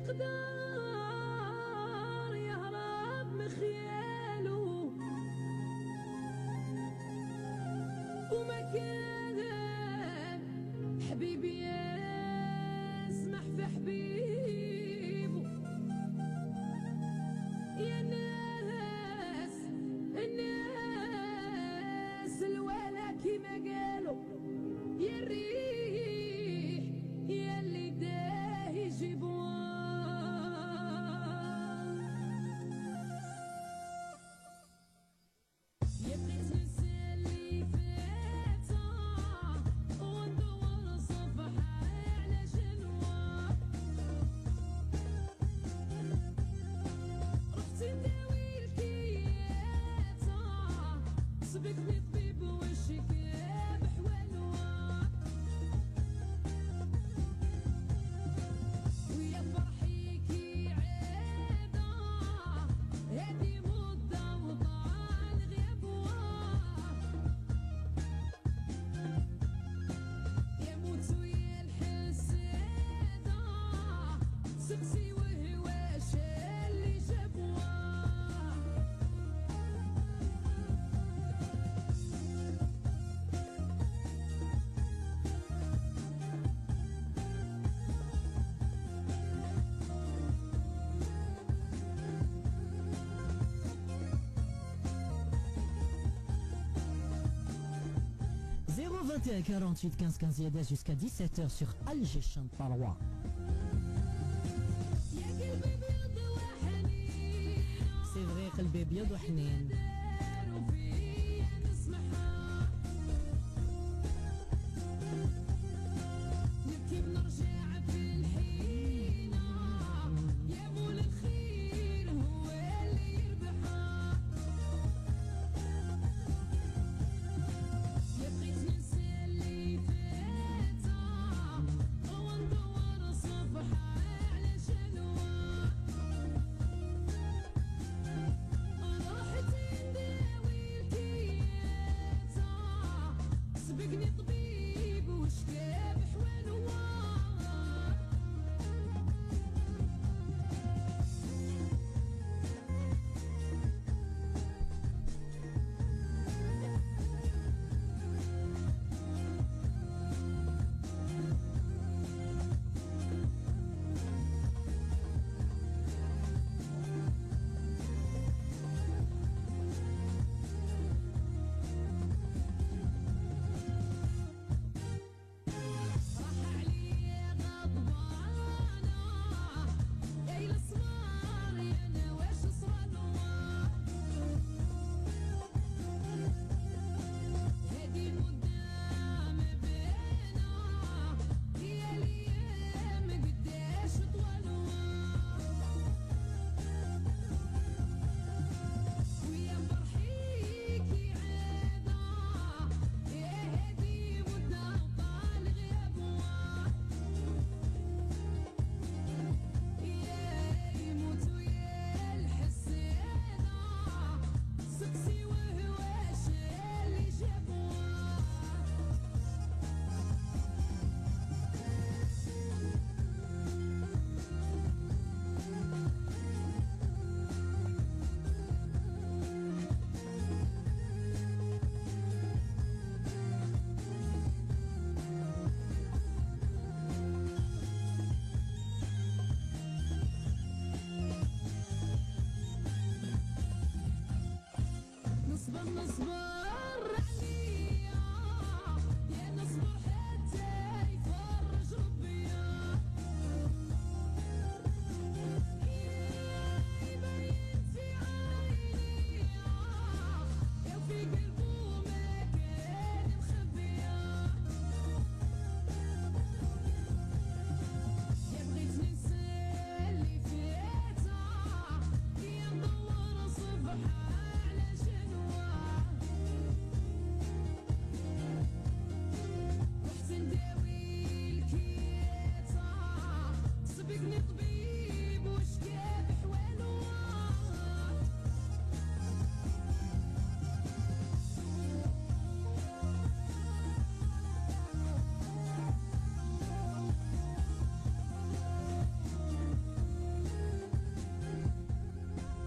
يقدر يهرب من خياله وما كان حبيبي يسمح في حبيبه. يا ناس الناس الولا كيما قالوا يا الريح يا اللي داه يجيبوها. يا بغيت ننسى اللي فات وندور صفحة على جنوة. رحت نداوي الكيات سبقني طبيب والشكا بحوالوه. ويا فرحي كي عادة هادي مدة وطال غيابوها. يا موت ويا الحسادة سقسي وهواش اللي جابوها. 021 48 15 15 Yada jusqu'à 17h sur Alger chante par roi. يا قلبي بيض وحنين C'est vrai قلبي ابيض وحنين. داروا فيا نسمعها نبكي بنرجع في الحينة. يا مول الخير هو اللي يربحها. يا بغيت ننسى اللي فات وندور صفحة على جنوة. راحت نداوي الكيات سبقني طبيب وشكا بحوالوه.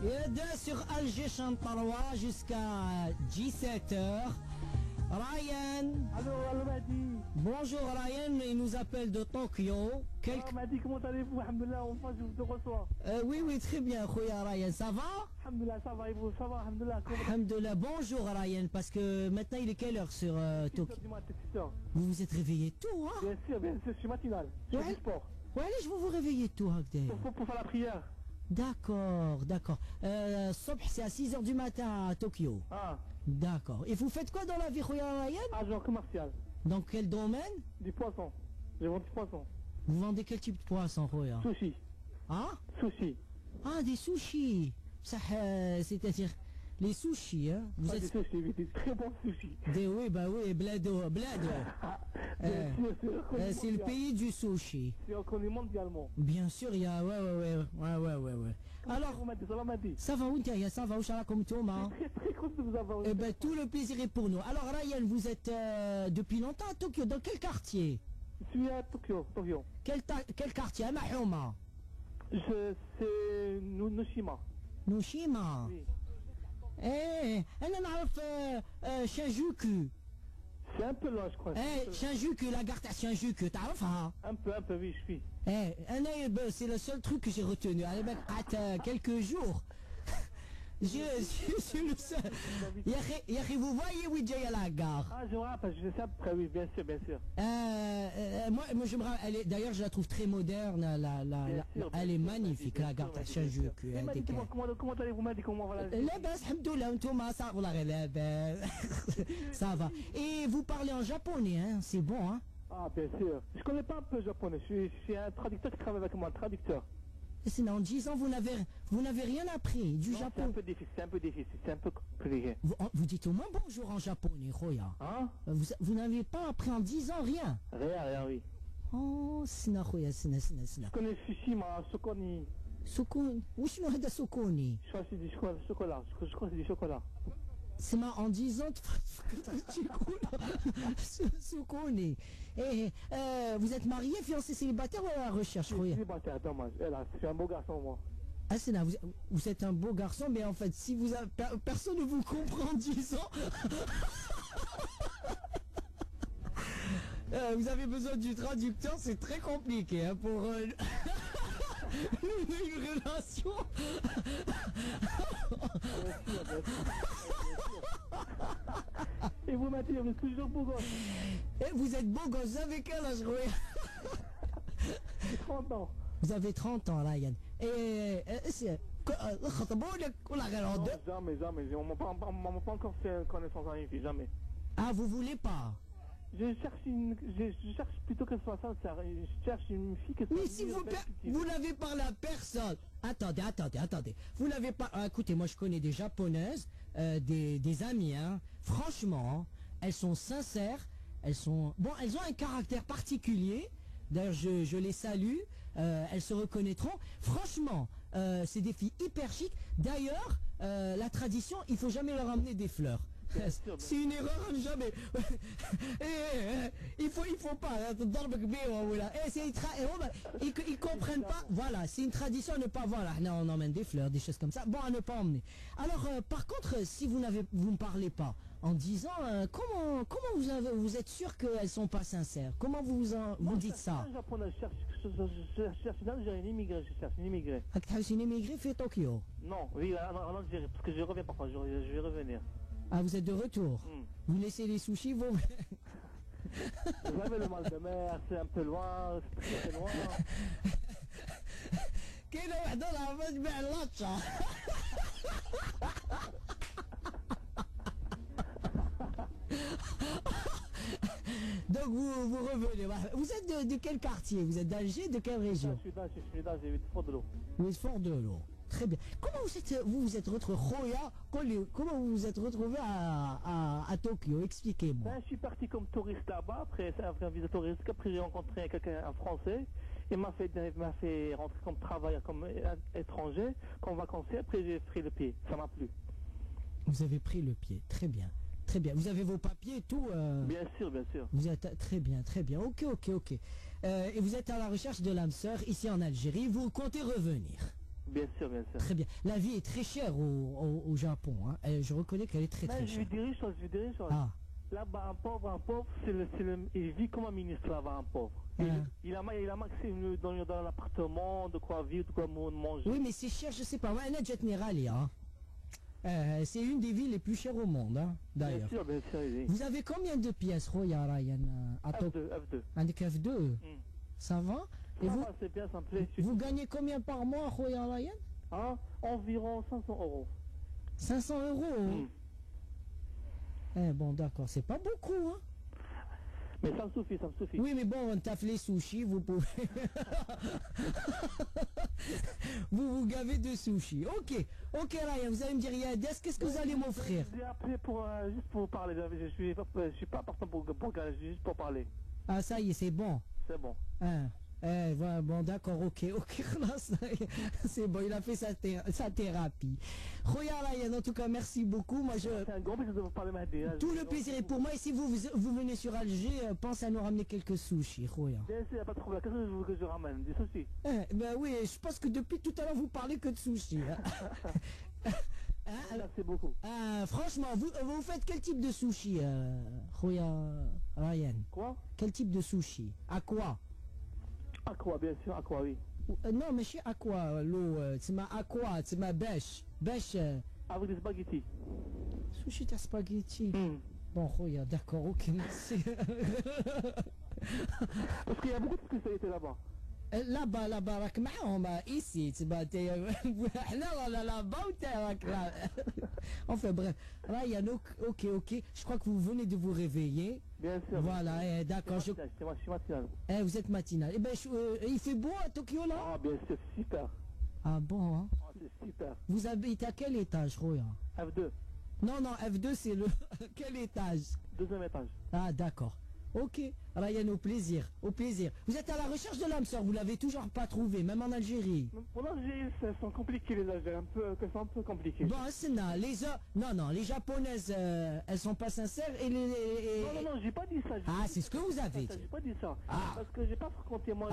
Et deux sur Alger Chantarois jusqu'à 17h. Ryan. Allô Madi. Bonjour Ryan, il nous appelle de Tokyo. Ah, Madi, comment allez-vous? Alhamdoulilah, enfin je te reçois. Oui, très bien, Khouya Ryan, ça va? Alhamdoulilah, ça va et vous? Ça va, Alhamdoulilah. Alhamdoulilah, bonjour Ryan, parce que maintenant il est quelle heure sur Tokyo? 6h du matin, 6h. Vous vous êtes réveillé tôt, hein? Bien sûr, je suis matinal. Je fais Ouais. du sport. Ouais, allez, je vais vous réveiller tôt, Hagdé. Pour faire la prière. D'accord. Sobh, c'est à 6h du matin à Tokyo. Ah, D'accord. Et vous faites quoi dans la vie, Khouya Ryan? agent commercial. Dans quel domaine? Du poisson. Je vends du poisson. Vous vendez quel type de poisson, Khouya? Sushi. Hein? Sushi. Ah, des sushis. Ça, c'est-à-dire les sushis, hein? Vous Pas êtes... des sushis, mais des très bons sushis. Oui, blado. Bien sûr, C'est le pays du sushi. C'est reconnu mondialement. Bien sûr, il y a... Ouais. Alors, vous m'avez dit, ça m'a dit. ça va où, Taïa? Ça va où, Chala, comme Thomas? Très content de vous avoir. Eh ben, tout le plaisir est pour nous. Alors, Ryan, vous êtes depuis longtemps à Tokyo. Dans quel quartier? Je suis à Tokyo. Quel quartier? À Mahoma? C'est Noshima. Noshima? Oui. Eh, أنا نعرف Shinjuku. C'est un peu loin, je crois. Eh, Shinjuku, la gare à Shinjuku, تعرفها? Un peu, oui, je suis. Eh, c'est le seul truc que j'ai retenu. Allez, ben, quelques jours. Je suis le seul. Yahri, vous voyez où il y a la gare? Ah, je me rappelle, je sais après, oui, bien sûr. Moi, je me rappelle. D'ailleurs, je la trouve très moderne. Elle est magnifique, la gare à Shinjuku. Mais Madi, comment allez-vous, Madi? Comment va la vie? لاباس الحمد لله وانتم صح والله غير لاباس. Ça va. Et vous parlez en japonais, hein? C'est bon, hein? Ah, bien sûr. Je connais pas un peu le japonais. Je suis un traducteur qui travaille avec moi, un traducteur. Sinon, en 10 ans, vous n'avez rien appris du Non, c'est un Japon. peu difficile, c'est un peu compliqué. Vous dites au moins bonjour en japonais, Khoya. Hein? Vous n'avez pas appris en 10 ans rien. Rien, oui. Oh, sina Khoya, sina. Je connais Fushima, Sokoni. Sukun, وشنو هذا سكوني؟ Je crois que c'est du chocolat. Je crois que c'est du chocolat. C'est ma en 10 ans, Sukuni. Et vous êtes marié, fiancé, célibataire ou à la recherche, Je Khoya? suis célibataire, dommage. Là, je suis un beau garçon, moi. Ah, c'est là, vous êtes un beau garçon, mais en fait, si vous avez, personne ne vous comprend en 10 ans. Vous avez besoin du traducteur, c'est très compliqué hein, pour une relation. Et vous, Mathieu, vous êtes toujours beau gosse. Et vous êtes beau gosse, vous avez quel âge, Khoya? 30 ans. Vous avez 30 ans, Ryan. Et c'est... خطبولك ولا غير Non, هذا؟ jamais. On m'a pas encore fait connaissance à une fille, jamais. Ah, vous voulez pas? Je cherche plutôt qu'elle soit sincère. Je cherche une fille qui soit. Mais si vous n'avez parlé à personne. Attendez. Vous n'avez pas. Écoutez, moi je connais des japonaises, des amies, hein. Franchement, elles sont sincères. Elles ont un caractère particulier. D'ailleurs, je les salue. Elles se reconnaîtront. Franchement, c'est des filles hyper chic. D'ailleurs, la tradition, il faut jamais leur amener des fleurs. C'est une erreur jamais. Il faut pas. Ils comprennent pas. Voilà, c'est une tradition à ne pas. Voilà, on emmène des fleurs, des choses comme ça. Bon, à ne pas emmener. Alors, par contre, si vous ne parlez pas en disant comment vous êtes sûr qu'elles sont pas sincères? Comment vous dites ça? Un japonais, je cherche une Algérienne immigrée, une immigrée. Une immigrée fait Tokyo. Non, oui, en Algérie, parce que je reviens parfois, je vais revenir. Ah, vous êtes de retour. Vous laissez les sushis, vous. Vous avez le mal de mer, c'est un peu loin, c'est très loin. كاينه وحده راه تبيع اللاتشا. Donc vous revenez. Vous êtes de quel quartier? Vous êtes d'Alger? De quelle région? Je suis d'Alger, de Fort-de-l'eau. Oui, Fort-de-l'eau. Très bien. Comment vous êtes retrouvé, Khoya, comment vous vous êtes retrouvé à Tokyo? Expliquez-moi. Ben, je suis parti comme touriste là-bas, après un visa touristique, après j'ai rencontré un Français, il m'a fait rentrer comme travailleur, comme étranger, comme vacancier, après j'ai pris le pied, ça m'a plu. Vous avez pris le pied, très bien. Très bien. Vous avez vos papiers et tout Bien sûr. Vous êtes très bien. Ok. Et vous êtes à la recherche de l'âme sœur ici en Algérie. Vous comptez revenir? Bien sûr, bien sûr. Très bien. La vie est très chère au Japon. Hein. Je reconnais qu'elle est très Mais très je chère. lui dis une chose, je lui dis une chose. Ah, Là-bas, un pauvre, il vit comme un ministre là-bas, un pauvre. Ah. Il a maximum dans l'appartement, de quoi vivre, de quoi manger. oui, mais c'est cher, je sais pas. Ouais, Jet Nerali, hein. C'est une des villes les plus chères au monde, hein, d'ailleurs. Bien sûr, oui. Vous avez combien de pièces, Roya Ryan à Top F2. Un F2 Ça va? Et Ça vous, va, c'est bien, ça me plaît. vous gagnez combien par mois, Roya Ryan? Hein? Environ 500 euros. 500 euros. Bon, d'accord, c'est pas beaucoup, hein. Mais ça me suffit, ça me suffit. Oui, mais bon, on taffe les sushis, vous pouvez. vous gavez de sushis. Ok, Ryan, vous allez me dire, Yades, qu'est-ce que vous allez m'offrir? J'ai appelé juste pour parler. Je suis pas partant pour juste pour parler. Ah, ça y est, c'est bon. C'est bon. Voilà, bon, d'accord, ok, c'est bon, il a fait sa thérapie. Roya Ryan, en tout cas, merci beaucoup. Moi, C'est un grand plaisir de vous parler, Mahdi. tout le plaisir est pour moi. Et si vous venez sur Alger, pensez à nous ramener quelques sushis, Roya. Bien sûr, il n'y a pas de problème. Qu'est-ce que vous voulez que je ramène? Des sushis? Ben oui, je pense que depuis tout à l'heure, vous parlez que de sushis. Merci beaucoup. Franchement, vous faites quel type de sushi, Roya Ryan? Quoi? Quel type de sushi? À quoi? Aqua, bien sûr, aqua, oui. Non, mais chez Aqua, l'eau, c'est ma Aqua, c'est ma bêche. Bêche. Avec des spaghettis. Sushi ta spaghetti. Bon, Roya, d'accord, ok, merci. Parce qu'il y a beaucoup de spécialités là-bas. là-bas, راك معاهم ici, تبا احنا رانا là-bas ou t'es راك là. Enfin bref, Ryan, ok, je crois que vous venez de vous réveiller. Bien sûr. Voilà, d'accord. Je suis matinal. Vous êtes matinal. Eh ben, il fait beau à Tokyo là? Ah, bien sûr, c'est super. Ah bon, hein? Ah, c'est super. Vous habitez à quel étage, Roya? F2. Non, F2 c'est le... quel étage? Deuxième étage. Ah d'accord. Ok, Ryan, au plaisir, au plaisir. Vous êtes à la recherche de l'âme sœur, vous l'avez toujours pas trouvé, même en Algérie. Pour l'Algérie, elles sont compliquées les Algériens, c'est un peu compliqué. Bon, c'est non, les japonaises, elles sont pas sincères et les... Non, j'ai pas dit ça. C'est ce que vous avez dit. J'ai pas dit ça. Ah. Parce que j'ai pas fréquenté moi.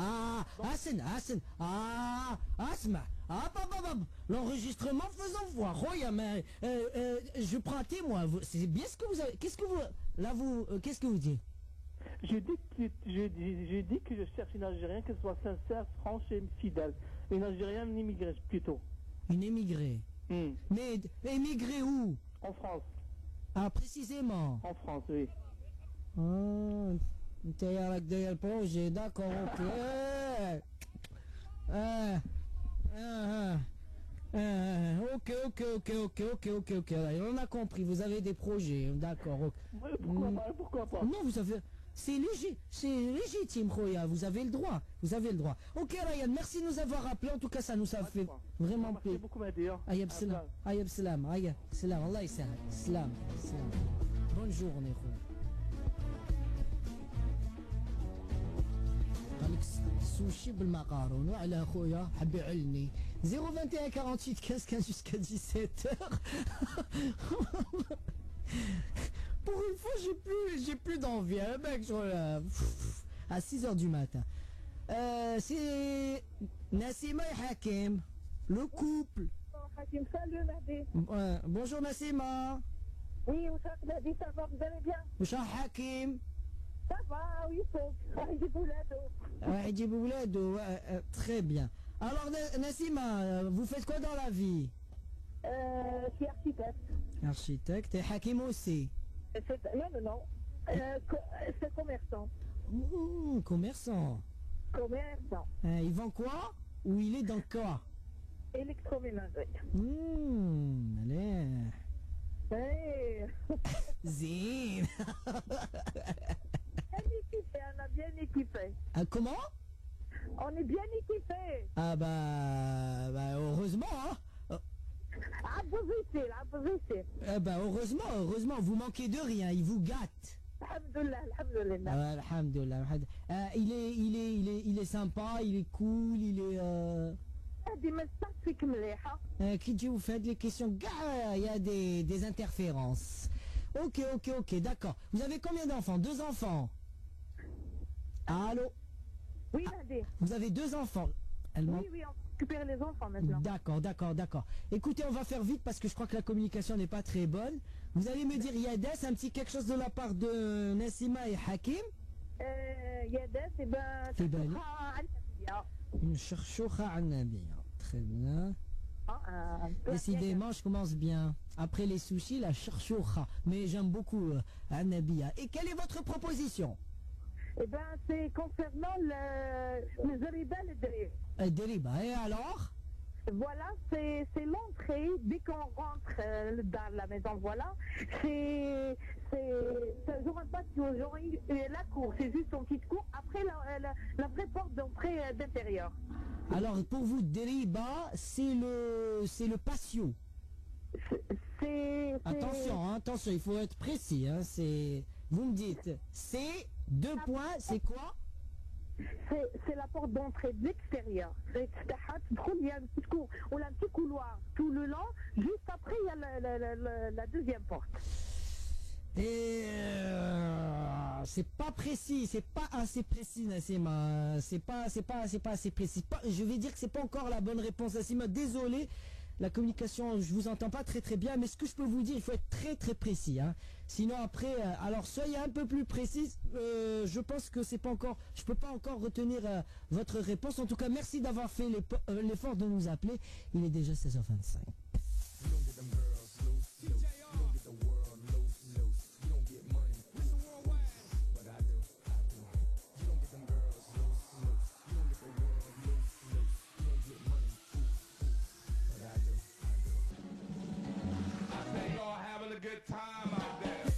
L'enregistrement faisant voir. Roya, mais je prends un témoin. C'est bien ce que vous avez... Qu'est-ce que vous... Là, qu'est-ce que vous dites? J'ai dit que je cherche une Algérienne qui soit sincère, franche et fidèle. Une Algérienne immigrée plutôt. Une émigrée. Mais émigrée où? En France. Ah, précisément. En France, oui. T'es avec le projet, d'accord, ok. On a compris, vous avez des projets, d'accord. Oui, pourquoi pas? Non, vous avez... C'est légitime, Roya, vous avez le droit. Ok, Ryan, merci de nous avoir appelés. En tout cas, ça nous a fait vraiment Merci plaisir. beaucoup, Mahdi. Ayab salam, Allah yisahal. Salam. Bonne journée, Roya. Sushi بالمقارون وعلى خويا حب يعلني 021 48 15 15 jusqu'à 17h. Pour une fois, j'ai plus d'envie, hein, mec, à 6h du matin. C'est Nassima et Hakim, le couple. Hakim, salut Mahdi. Bonjour Nassima. Oui, Mahdi, ça va, vous allez bien? Bonjour Hakim. Ça va, oui, Hadji Boulado, très bien. Alors Nassima, vous faites quoi dans la vie? Je suis architecte. Architecte, et Hakim aussi. Non. C'est commerçant. Commerçant. Il vend quoi? Ou il est dans quoi? Électroménager. Allez. Hey. Zine. On a bien équipé. Comment? On est bien équipé. Ah bah heureusement, hein. Heureusement, vous manquez de rien, il vous gâte. Alhamdulillah. Il est sympa, il est cool, il est... Qui vous faites les questions, il y a des interférences. Ok, d'accord. Vous avez combien d'enfants? 2 enfants? Allô? Oui, Mahdi. Vous avez 2 enfants? Oui. récupérer les enfants maintenant. D'accord, d'accord, d'accord. Écoutez, on va faire vite parce que je crois que la communication n'est pas très bonne. Vous allez me dire Yades, un petit quelque chose de la part de Nassima et Hakim. يادات ben في بالي. تشوفها عن النبية. Une cherchoucha an-nabiyya. Très bien. Un peu Décidément, je commence bien. Après les sushis, la cherchoucha. Mais j'aime beaucoup an-nabiyya. Et quelle est votre proposition? Eh ben, c'est concernant le Zariba, le Dré. Deriba. Et alors? Voilà, c'est l'entrée. Dès qu'on rentre dans la maison, voilà. C'est genre un patio, genre la cour. C'est juste une petite cour. Après, la vraie porte d'entrée d'intérieur. Alors, pour vous, deriba, c'est le patio. Attention, hein, attention, il faut être précis. Hein, vous me dites, c'est deux points, c'est quoi? C'est la porte d'entrée de l'extérieur. Il y a une petite cour, on a un petit couloir tout le long. Juste après, il y a la deuxième porte. Et c'est pas précis, c'est pas assez précis, Nassima. C'est pas assez précis. Je vais dire que c'est pas encore la bonne réponse, Nassima. Désolé, la communication, je vous entends pas très très bien, mais ce que je peux vous dire, il faut être très très précis. Hein. Sinon après, alors soyez un peu plus précis. Je pense que c'est pas encore, je peux pas encore retenir votre réponse. En tout cas, merci d'avoir fait l'effort de nous appeler. Il est déjà 16h25. Good time out there.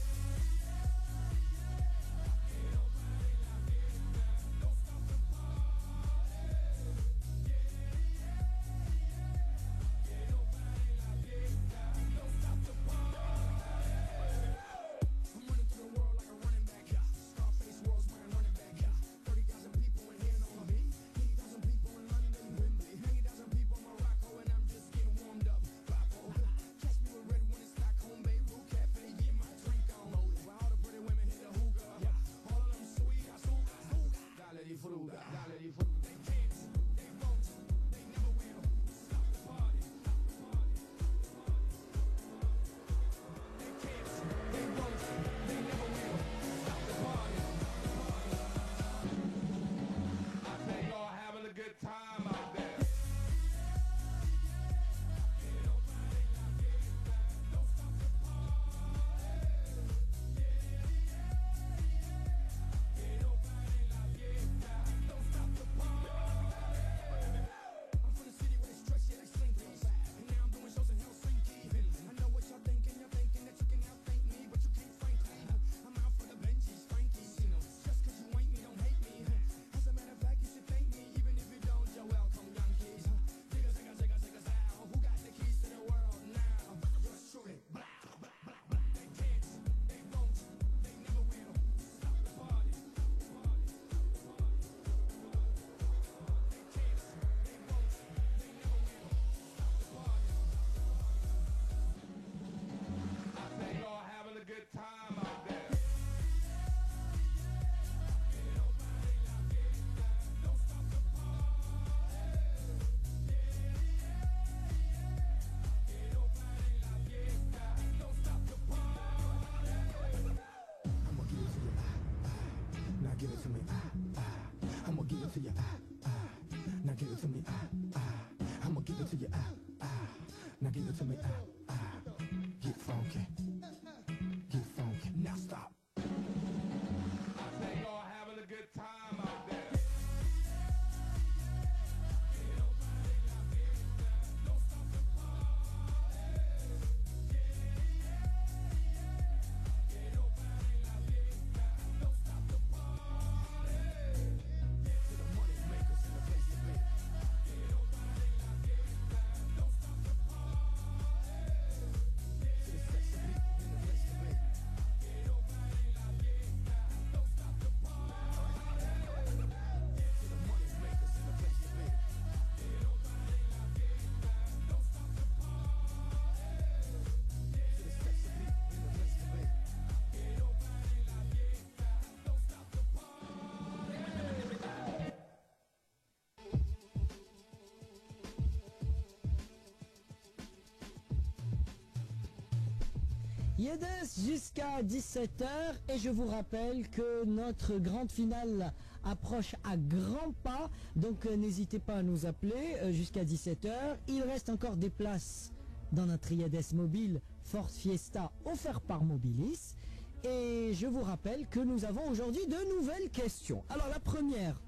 Yedes jusqu'à 17h et je vous rappelle que notre grande finale approche à grands pas, donc n'hésitez pas à nous appeler jusqu'à 17h. Il reste encore des places dans notre Yedes mobile Ford Fiesta offert par Mobilis et je vous rappelle que nous avons aujourd'hui de nouvelles questions. Alors la première,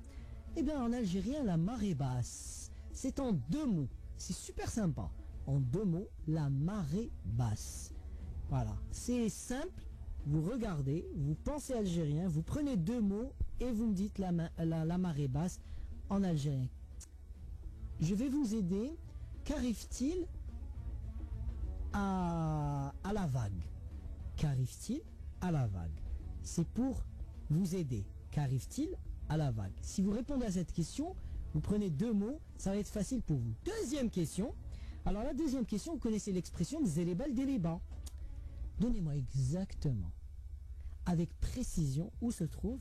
eh bien en algérien la marée basse, c'est en deux mots, c'est super sympa, en deux mots la marée basse. Voilà, c'est simple, vous regardez, vous pensez algérien, vous prenez deux mots et vous me dites la marée basse en algérien. Je vais vous aider. Qu'arrive-t-il à la vague? Qu'arrive-t-il à la vague? C'est pour vous aider. Qu'arrive-t-il à la vague? Si vous répondez à cette question, vous prenez deux mots, ça va être facile pour vous. Deuxième question. Alors la deuxième question, vous connaissez l'expression Zélébal Déléba. Donnez-moi exactement, avec précision, où se trouve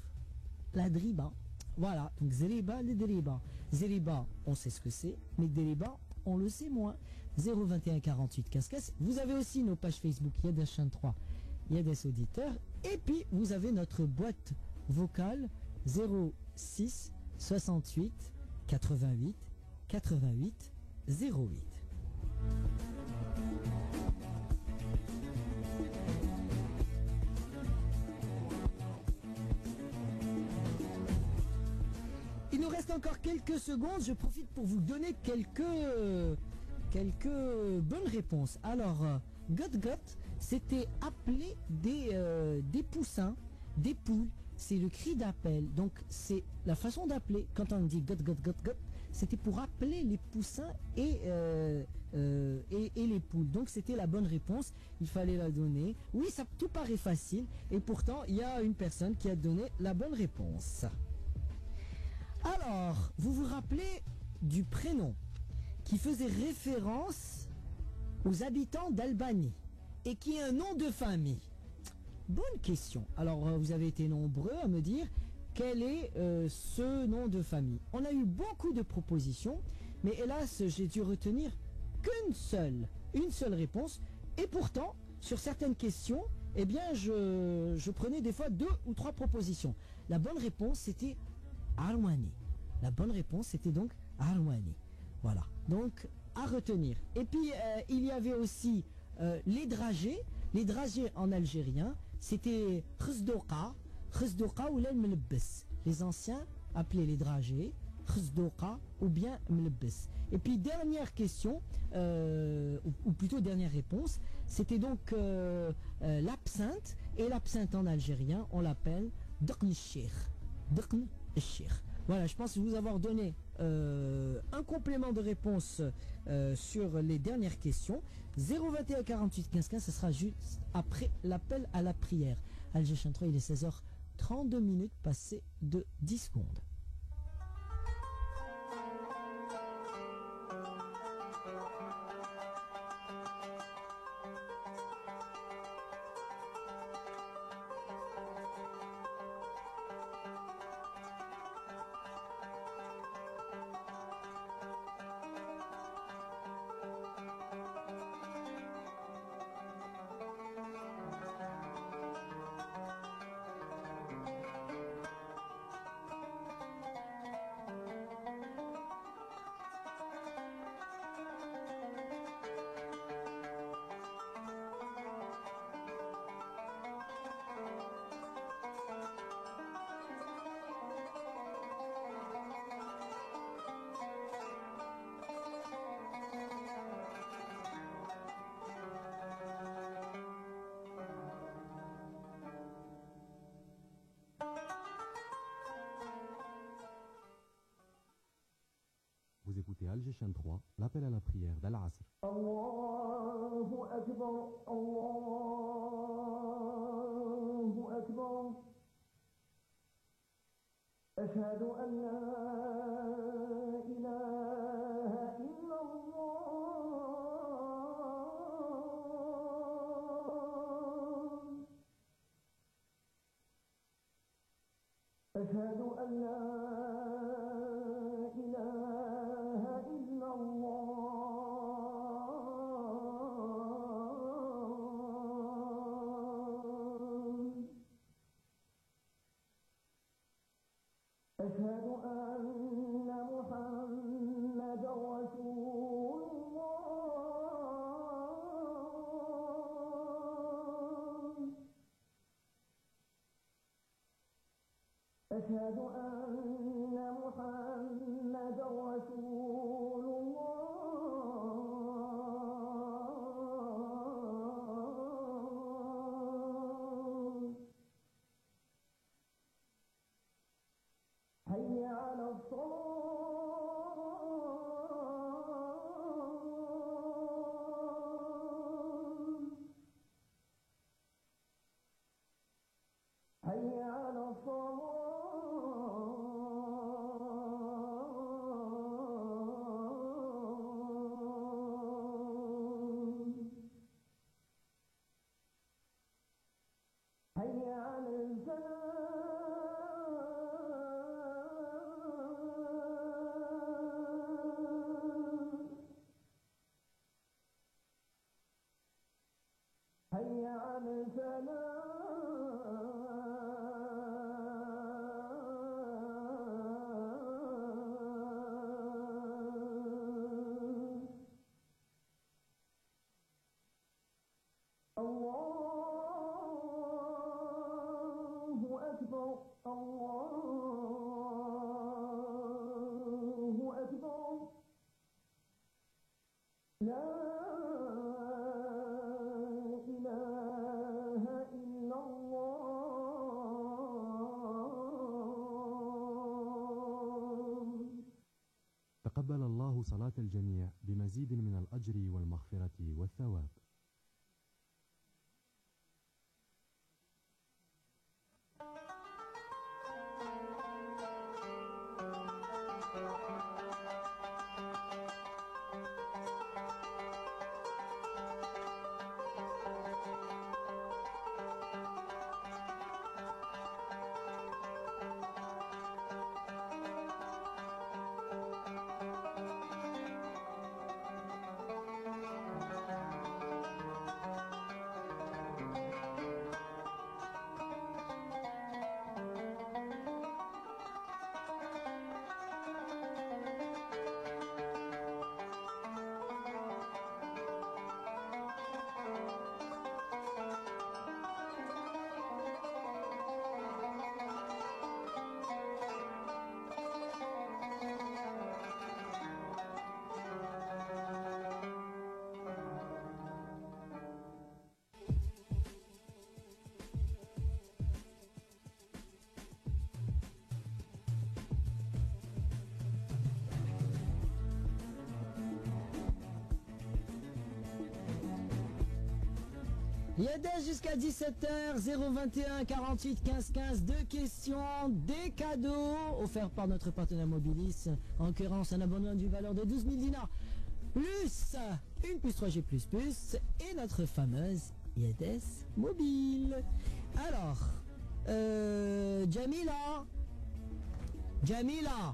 la driba. Voilà, donc Zéléba, les Déléba. Zéléba, on sait ce que c'est, mais Déléba, on le sait moins. 021 48 15 15. Vous avez aussi nos pages Facebook, il y a des chaînes 3, il y a des auditeurs. Et puis, vous avez notre boîte vocale 06 68 88 88 08. Il nous reste encore quelques secondes, je profite pour vous donner quelques bonnes réponses. Alors, Got, c'était appeler des poussins, des poules, c'est le cri d'appel. Donc, c'est la façon d'appeler. Quand on dit Got, c'était pour appeler les poussins et les poules. Donc, c'était la bonne réponse, il fallait la donner. Oui, ça tout paraît facile, et pourtant, il y a une personne qui a donné la bonne réponse. Alors, vous vous rappelez du prénom qui faisait référence aux habitants d'Albanie et qui est un nom de famille? Bonne question. Alors, vous avez été nombreux à me dire quel est ce nom de famille. On a eu beaucoup de propositions, mais hélas, j'ai dû retenir une seule réponse. Et pourtant, sur certaines questions, eh bien, je prenais des fois 2 ou 3 propositions. La bonne réponse, c'était Arwani. La bonne réponse, c'était donc Arwani. Voilà. Donc, à retenir. Et puis, il y avait aussi les dragées. Les dragées en algérien, c'était Khzdouqa. Khzdouqa ou l'Mlebbes. Les anciens appelaient les dragées Khzdouqa ou bien Mlebbes. Et puis, dernière question, ou plutôt dernière réponse, c'était donc l'absinthe. Et l'absinthe en algérien, on l'appelle Dqn Sheikh. Dqn Sheikh. Voilà, je pense vous avoir donné un complément de réponse sur les dernières questions. 021 48 15 15, ce sera juste après l'appel à la prière. Alger 3, il est 16h32 minutes passées de 10 secondes. Vous écoutez Alger 3, l'appel à la prière d'Al-Asr. Allahu Akbar, Allahu Akbar. Ashhadu an la ilaha illa Allah. Ashhadu an la أشهد أن محمد رسول الله حي على الصلاة حي على الصلاة حي على الفلاح حي على الفلاح الله أكبر الله أكبر لا إله إلا الله تقبل الله صلاة الجميع بمزيد من الأجر والمغفرة والثواب. Yadès jusqu'à 17h, 021 48 15 15, deux questions, des cadeaux offerts par notre partenaire Mobilis, en l'occurrence un abonnement d'une valeur de 12 000 dinars, plus une puce 3G++, et notre fameuse Yadès mobile. Alors, Jamila,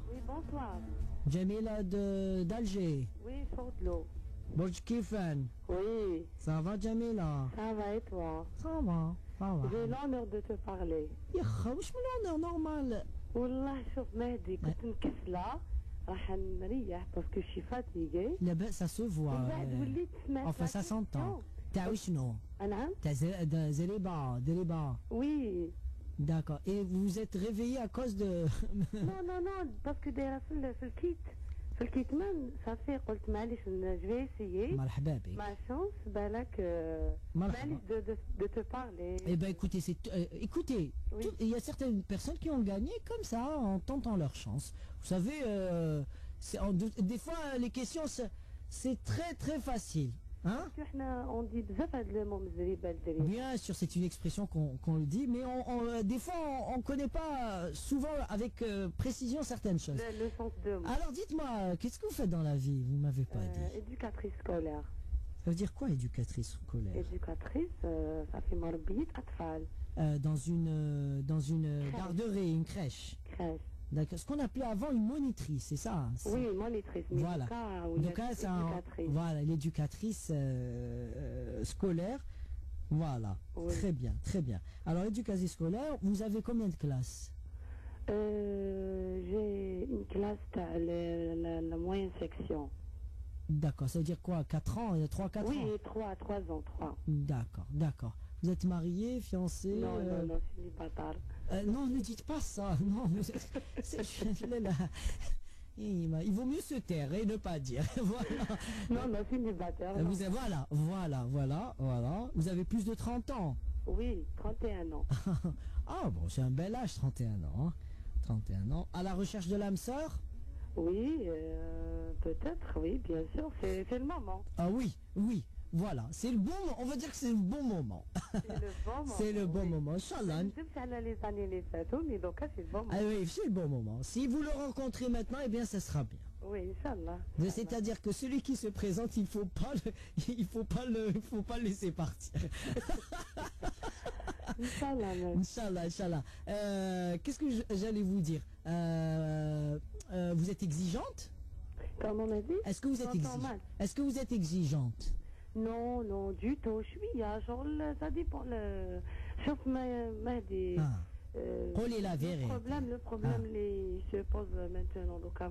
Oui, bonsoir. Jamila d'Alger, Oui, Fort-de-l'eau. Burj Kifan, Oui, ça va Jamila? ça va et toi? Ça va, ça va. J'ai l'honneur de te parler. يا خا واش من l'honneur normal. والله شوف مهدي كنت مكسلة راح نريح باسكو شي فاتيغي. لا بأس ça se voit. ومن بعد وليت سمعت Enfin ça s'entend. T'as oui شنو؟ نعم. T'as Zeriba, Deriba. Oui. D'accord. Et vous vous êtes réveillé à cause de... Non non non باسكو دايرة في الكيت. في الكيتمان صافي قلت معليش جو في مرحبا بك. ما شانس بالك معليش de te parler. Eh ben écoutez, écoutez, Oui. il y a certaines personnes qui ont gagné comme ça en tentant leur chance. Vous savez, des fois les questions c'est très très facile. Hein? باسكو حنا on dit بزاف هاد لو مو مزريبه الدري. Bien sûr, c'est une expression qu'on le dit, mais des fois on ne connaît pas souvent avec précision certaines choses. Le sens de mot. Alors dites-moi, qu'est-ce que vous faites dans la vie? Vous ne m'avez pas dit. éducatrice scolaire. Ça veut dire quoi, éducatrice scolaire? éducatrice صافي مربية أطفال. Dans une garderie, une crèche. crèche. D'accord. Ce qu'on appelait avant une monitrice, c'est ça? Oui, monitrice. Mais Voilà. Donc là, c'est éducatrice. voilà, l'éducatrice scolaire. Voilà. Oui. Très bien, très bien. Alors, éducatrice scolaire, vous avez combien de classes? J'ai une classe la moyenne section. D'accord. Ça veut dire quoi? 4 ans? 3-4 Oui, ans? 3 ans, 3. D'accord, d'accord. Vous êtes marié, fiancé? Non, non, non, célibataire. Non, ne dites pas ça. Non, il vaut mieux se taire et ne pas dire. Voilà. Non, non, célibataire. non. Voilà. Vous avez plus de 30 ans. Oui, 31 ans. Ah bon, c'est un bel âge, 31 ans. Hein. 31 ans. À la recherche de l'âme sœur? Oui, peut-être, oui, bien sûr, c'est le moment. Ah oui, voilà. C'est le bon moment. On va dire que c'est le bon moment. C'est le bon moment. C'est le bon oui. moment. Inch'Allah. Je sais pas les années les fêtes, mais donc c'est le bon moment. Ah oui, c'est le bon moment. Si vous le rencontrez maintenant, eh bien, ça sera bien. Oui, Inch'Allah. C'est-à-dire que celui qui se présente, il faut pas le laisser partir. Inch'Allah, même. Inch'Allah. Qu'est-ce que j'allais vous dire? Vous êtes exigeante? Comme on a dit. Est-ce que vous êtes J'entends mal. Est-ce que vous êtes exigeante? Non, non, du tout. Je suis, genre, ça dépend. Sauf ma des. Ah. قولي la vérité. Le problème les se pose maintenant. Donc,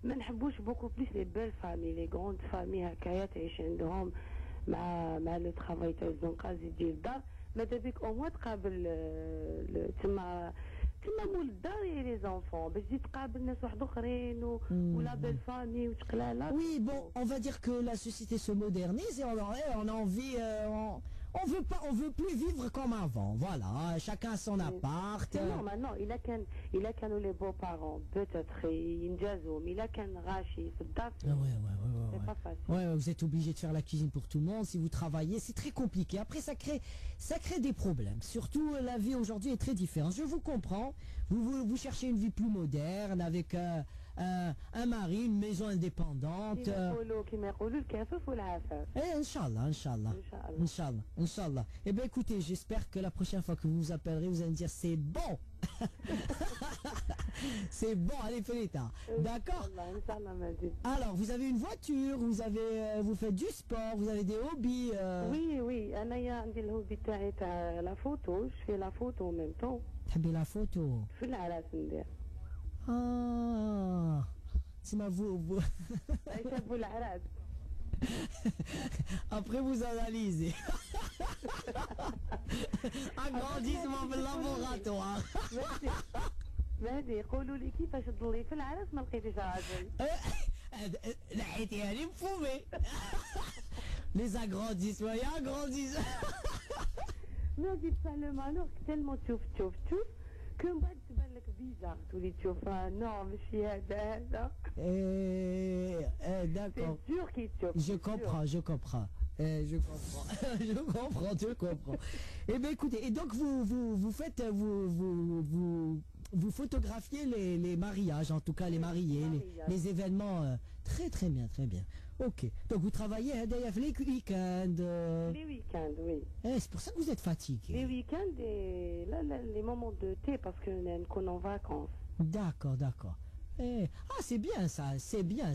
ما نحبوش beaucoup plus les belles familles, les grandes familles هكايا تعيش عندهم مع لو ترافاي تاع الزنقه يدير الدار. ماذا بيك او موان تقابل تما مول الدار لي زونفون باش تجي تقابل ناس واحد اخرين ولا بيل فامي وتقلاله. Oui, bon, on va dire que la société se modernise et on a envie, on veut plus vivre comme avant. Voilà, chacun a son appart. Non, maintenant, il a كانوا les beaux-parents, peut-être, ينجزوا, mais il a كان غاشي في الدار. C'est pas facile. Ouais, vous êtes obligé de faire la cuisine pour tout le monde. Si vous travaillez, c'est très compliqué. Après, ça crée des problèmes. Surtout, la vie aujourd'hui est très différente. Je vous comprends. Vous cherchez une vie plus moderne avec un mari, une maison indépendante. كما يقولوا الكفاف والعفاف. Inch'Allah. Eh bien, écoutez, j'espère que la prochaine fois que vous vous appellerez, vous allez me dire c'est bon. C'est bon, allez, Felita. D'accord. Inch'Allah, Majid. Alors, vous avez une voiture, vous faites du sport, vous avez des hobbies. Oui, أنا عندي الهوبي تاعي تاع لا فوتو، je fais la photo en même temps. تحبي la photo. في العراس ندير. تسمى vous. يحبوا العراس. Après vous analysez. Agrandissement في laboratoire. مهدي يقولوا لي كيفاش تضلي في العراس ما لقيتيش راجل. لقيتيها لي مفهومة. Les agrandissements. مهدي بصح لو مالوغ تالمو تشوف كون بعد تبان لك بيزار تولي تشوفها نو ماشي هذا. D'accord. C'est sûr qu'il te Je comprends. Je comprends. Eh bien, écoutez, et donc vous faites, vous photographiez les mariages, en tout cas les mariés, les événements. Très bien. Ok. Donc vous travaillez les week-ends. Les week-ends, oui. C'est pour ça que vous êtes fatigué. Les week-ends et là, les moments de thé parce qu'on est en vacances. D'accord. C'est bien ça, c'est bien.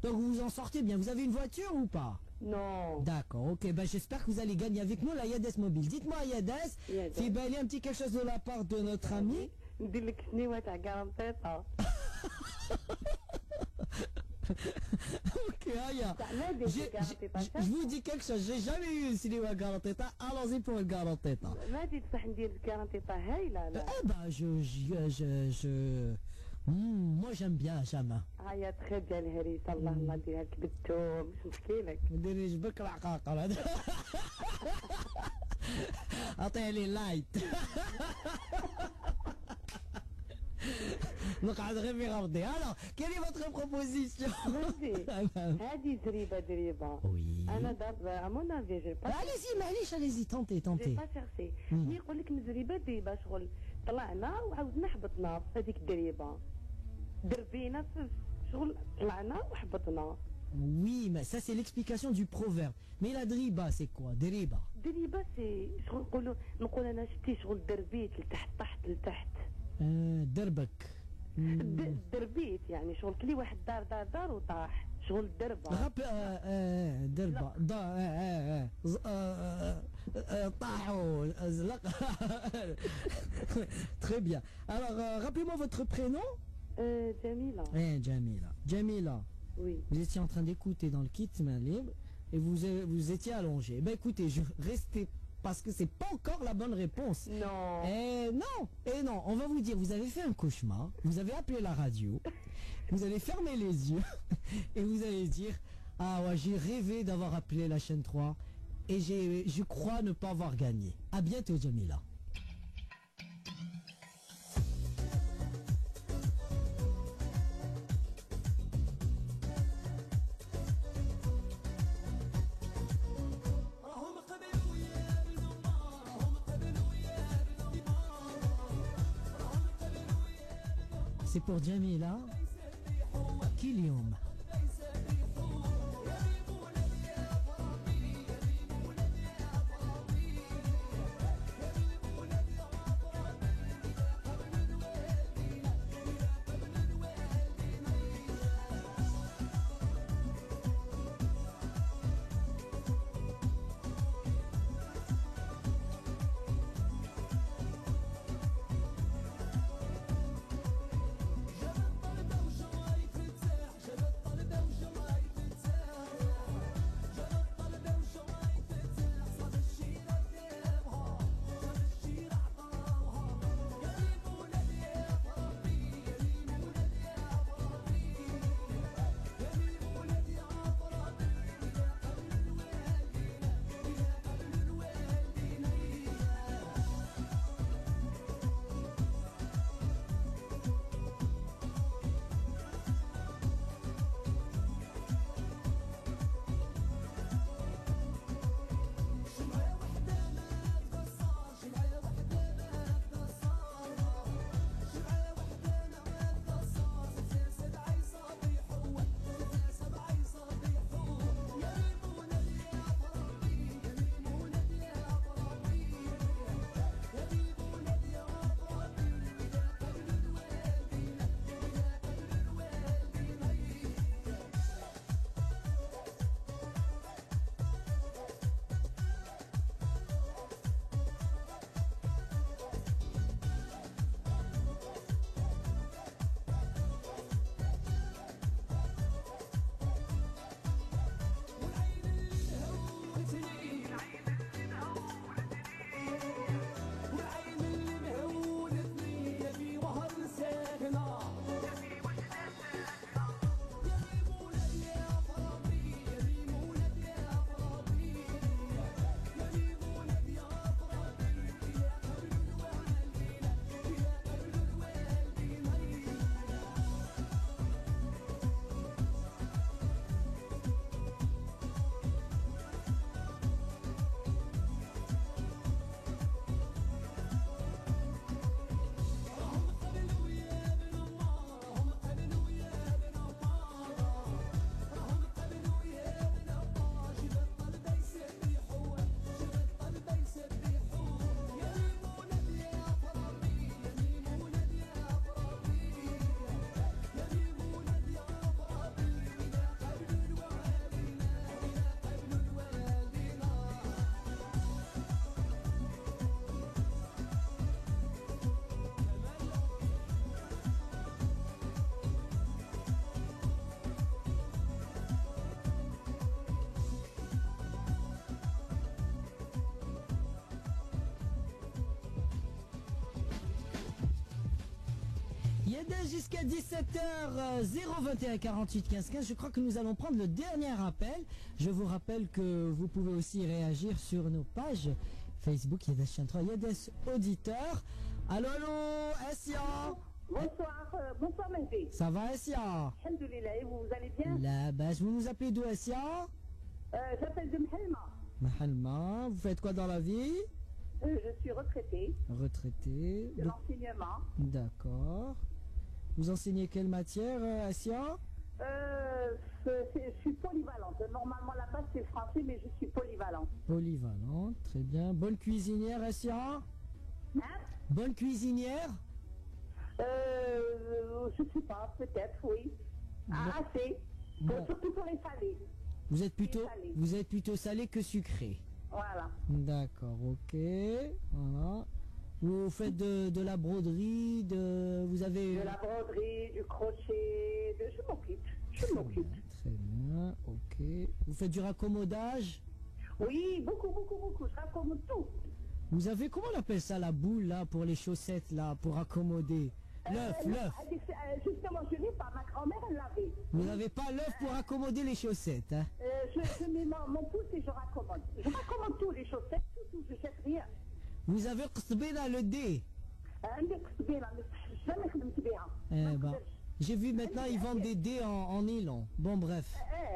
Donc vous vous en sortez bien. Vous avez une voiture ou pas? Non. D'accord, ok. Ben, j'espère que vous allez gagner avec nous la Yades Mobile. Dites-moi Yades, si ben, il y a un petit quelque chose de la part de notre ami. ندير لك سنيوه تاع كارنتيطه. Ok, Aya. Je vous dis quelque chose, j'ai jamais eu une cinéma Garanteta, allons-y pour le Garanteta. ما دي بصح ندير كارنتيطه هايله لا. Eh ben, moi j'aime bien Jama. هيا تخي بيان الهريسه الله نديرها لك بالثوم باش نحكي لك. ما ديريش بك العقاقر هذا. عطيه لي لايت. نقعد غير في غردي. Alors, quelle est votre proposition? هذه دريبه. Oui. انا دابا امون افي جي با. Allez-y, tentez. جي با شيرسي. مي يقول لك دريبه شغل طلعنا وعاودنا هبطنا في هذيك الدريبه. دربينا في شغل طلعنا وهبطنا. Oui, mais ça c'est l'explication du proverbe. Mais la driba c'est quoi? Driba. دريبه سي شغل نقول انا شتي شغل دربيت لتحت لتحت. دربك. دربيت يعني شغل كلي واحد دار وطاح شغل دربه. دربه طاحوا زلق. Très bien. Alors rappelez-moi votre prénom. Jamila. Jamila. Oui. Vous étiez en train d'écouter dans le kit main libre et vous étiez allongé. Ben écoutez, restez parce que c'est pas encore la bonne réponse. Non. Et non, on va vous dire, vous avez fait un cauchemar, vous avez appelé la radio, vous allez fermer les yeux et vous allez dire, ah ouais, j'ai rêvé d'avoir appelé la chaîne 3 et je crois ne pas avoir gagné. À bientôt, Jamila. C'est pour Jamila Kilium. Yedda jusqu'à 17h 021 48 15 15. Je crois que nous allons prendre le dernier appel. Je vous rappelle que vous pouvez aussi réagir sur nos pages Facebook Yedda Chien 3, Yedda Auditeur. Allô, Essia. Bonsoir Mehdi. Ça va, Essia? Alhamdoulilah, et vous allez bien? La base, vous nous appelez d'où, Essia? J'appelle de Mhelma. Mahalma, vous faites quoi dans la vie? Je suis retraitée Retraité. de l'enseignement. D'accord. Vous enseignez quelle matière, Essia? Je suis polyvalente. Normalement, la base, c'est le français, mais je suis polyvalente. Polyvalente, très bien. Bonne cuisinière, Essia? Hein? Bonne cuisinière? Je sais pas, peut-être, oui. Assez. Bon. Surtout pour les salés. Vous êtes plutôt salé que sucré. Voilà. D'accord, ok. Voilà. Vous faites de la broderie, vous avez... De la broderie, du crochet, je m'occupe. Très bien, ok. Vous faites du raccommodage? Oui, beaucoup, beaucoup, beaucoup. Je raccommode tout. Vous avez, comment on appelle ça, la boule là, pour les chaussettes là, pour accommoder? L'œuf, l'œuf. Justement, je l'ai pas. Ma grand-mère, elle l'avait. Vous n'avez pas l'œuf pour accommoder les chaussettes, hein? Je mets mon pouce et je raccommode. Je raccommode tout, les chaussettes, tout, je jette rien. Vous avez qsbé dans le dé. عندك قصبيره jamais خدمت بها. Eh ben, j'ai vu maintenant ils vendent des dés en nylon. Bon bref,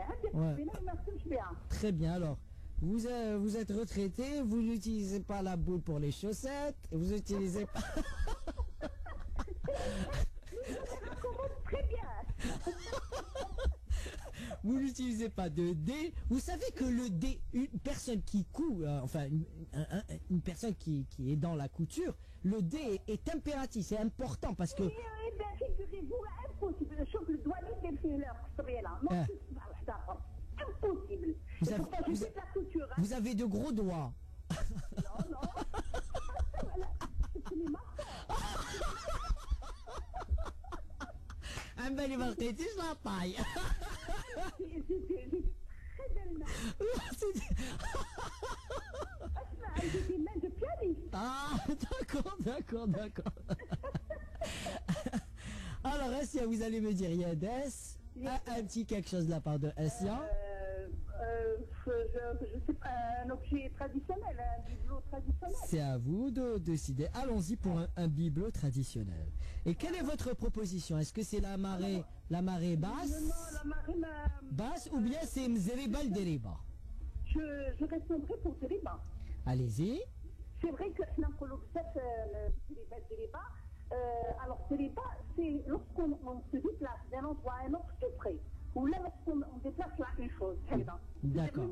عندك Ouais. قصبيره ما خدمتش بها. très bien alors. Vous êtes retraité, vous n'utilisez pas la boule pour les chaussettes, et vous n'utilisez pas... Je raccommode très bien. Vous n'utilisez pas de dé. Vous savez que le dé, une personne qui coud, une personne qui est dans la couture, le dé est impératif, c'est important parce que... إيه بان figurez-vous impossible. شوف الدوالي دير فيه القصبيره. ما آه. تصبح واحده اخرى. Impossible. Vous Et avez- pourtant, je vous fais de la couture. hein. Vous avez de gros doigts. Non, non. Voilà. C'est mes marques. Un bel émarqué, je la paille. J'étais très belle main. اسمع عندي des mains de pianiste. Ah, d'accord. Alors, Essia, vous allez me dire Yades, un petit quelque chose de la part de Essia. Je sais pas, un objet traditionnel, un bibelot traditionnel. C'est à vous de décider. Allons-y pour un bibelot traditionnel. Et quelle est votre proposition? Est-ce que c'est la marée basse, Non, la marée basse ou bien c'est Mzeriba le Deriba? je répondrai pour Deriba. Allez-y. C'est vrai que حنا نقولوا بزاف Deriba. Alors Deriba, c'est lorsqu'on se déplace d'un endroit à un autre tout près. Ou là, lorsqu'on déplace là une chose. D'accord.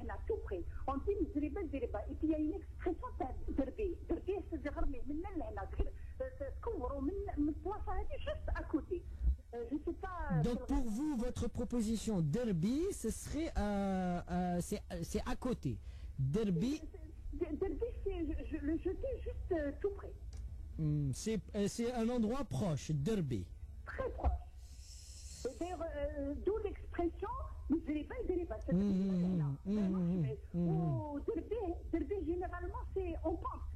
Là, tout près. On dit Deriba. Et puis il y a une expression Derbi. Derbi, c'est-à-dire رمي من لهنا. تكوروا من البلاصة هذه juste à côté. Je sais pas. Donc pour vous, votre proposition derby, ce serait c'est à côté. Derby, Derby, c'est le jeter juste tout près. c'est un endroit proche. Derby. Très proche. D'ailleurs, d'où l'expression Deriba. Derby, généralement, c'est en pente.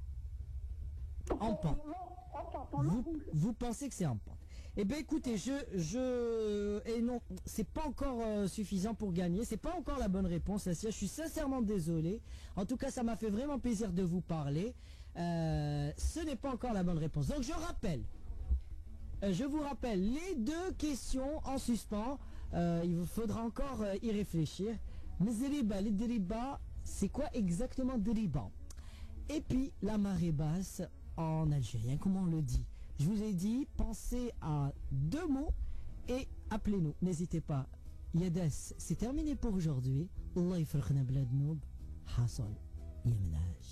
En pente. En pente, en long. Vous pensez que c'est en pente. Eh bien écoutez, et non, c'est pas encore suffisant pour gagner, c'est pas encore la bonne réponse, Assia. Je suis sincèrement désolé. En tout cas, ça m'a fait vraiment plaisir de vous parler. Ce n'est pas encore la bonne réponse. Donc je vous rappelle les deux questions en suspens. Il vous faudra encore y réfléchir. Mzeriba, le Deriba, c'est quoi exactement Deriba? Et puis la marée basse en algérien, comment on le dit? Je vous ai dit, pensez à deux mots et appelez-nous. N'hésitez pas. Yades, c'est terminé pour aujourd'hui. Allah yfrkhna bladnoub. Hasol, Yemnaj.